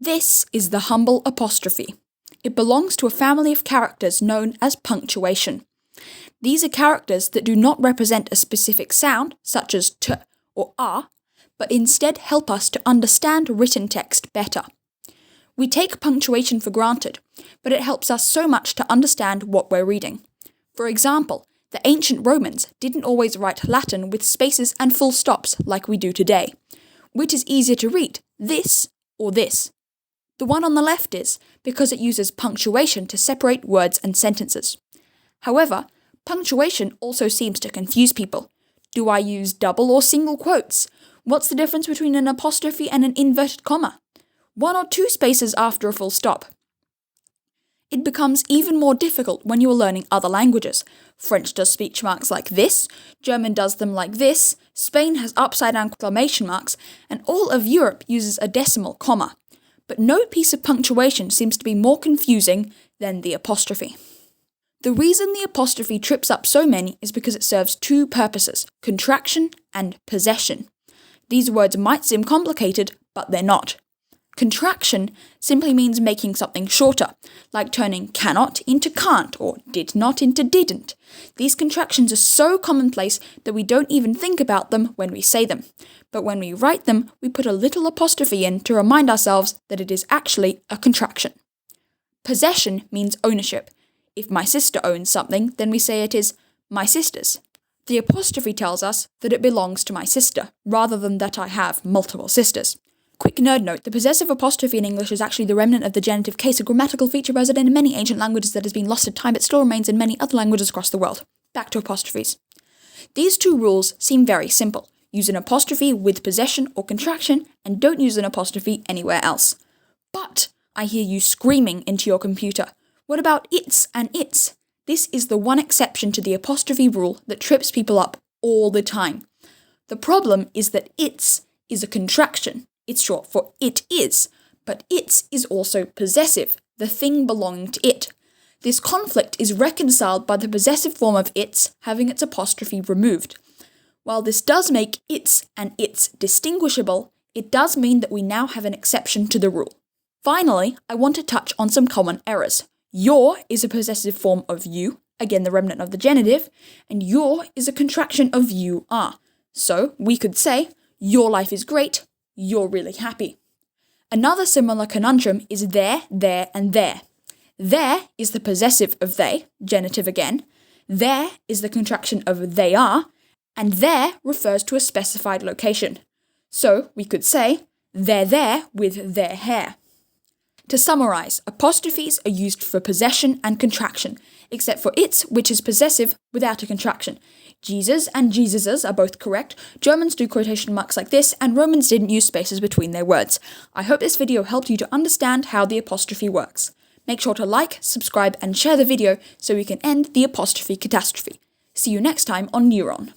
This is the humble apostrophe. It belongs to a family of characters known as punctuation. These are characters that do not represent a specific sound, such as t or a, but instead help us to understand written text better. We take punctuation for granted, but it helps us so much to understand what we're reading. For example, the ancient Romans didn't always write Latin with spaces and full stops like we do today. Which is easier to read, this or this? The one on the left is, because it uses punctuation to separate words and sentences. However, punctuation also seems to confuse people. Do I use double or single quotes? What's the difference between an apostrophe and an inverted comma? 1 or 2 spaces after a full stop? It becomes even more difficult when you are learning other languages. French does speech marks like this, German does them like this, Spain has upside-down exclamation marks, and all of Europe uses a decimal comma. But no piece of punctuation seems to be more confusing than the apostrophe. The reason the apostrophe trips up so many is because it serves 2 purposes, contraction and possession. These words might seem complicated, but they're not. Contraction simply means making something shorter, like turning cannot into can't or did not into didn't. These contractions are so commonplace that we don't even think about them when we say them. But when we write them, we put a little apostrophe in to remind ourselves that it is actually a contraction. Possession means ownership. If my sister owns something, then we say it is my sister's. The apostrophe tells us that it belongs to my sister, rather than that I have multiple sisters. Quick nerd note, the possessive apostrophe in English is actually the remnant of the genitive case, a grammatical feature resident in many ancient languages that has been lost to time but still remains in many other languages across the world. Back to apostrophes. These 2 rules seem very simple. Use an apostrophe with possession or contraction, and don't use an apostrophe anywhere else. But I hear you screaming into your computer. What about its and its? This is the one exception to the apostrophe rule that trips people up all the time. The problem is that its is a contraction. It's short for it is, but its is also possessive, the thing belonging to it. This conflict is reconciled by the possessive form of its having its apostrophe removed. While this does make its and its distinguishable, it does mean that we now have an exception to the rule. Finally, I want to touch on some common errors. Your is a possessive form of you, again the remnant of the genitive, and your is a contraction of you are. So we could say, your life is great, you're really happy. Another similar conundrum is there, and there. There is the possessive of they, genitive again. There is the contraction of they are, and there refers to a specified location. So we could say, they're there with their hair. To summarize, apostrophes are used for possession and contraction, except for its, which is possessive without a contraction. Jesus and Jesus's are both correct, Germans do quotation marks like this, and Romans didn't use spaces between their words. I hope this video helped you to understand how the apostrophe works. Make sure to like, subscribe, and share the video so we can end the apostrophe catastrophe. See you next time on Neuron.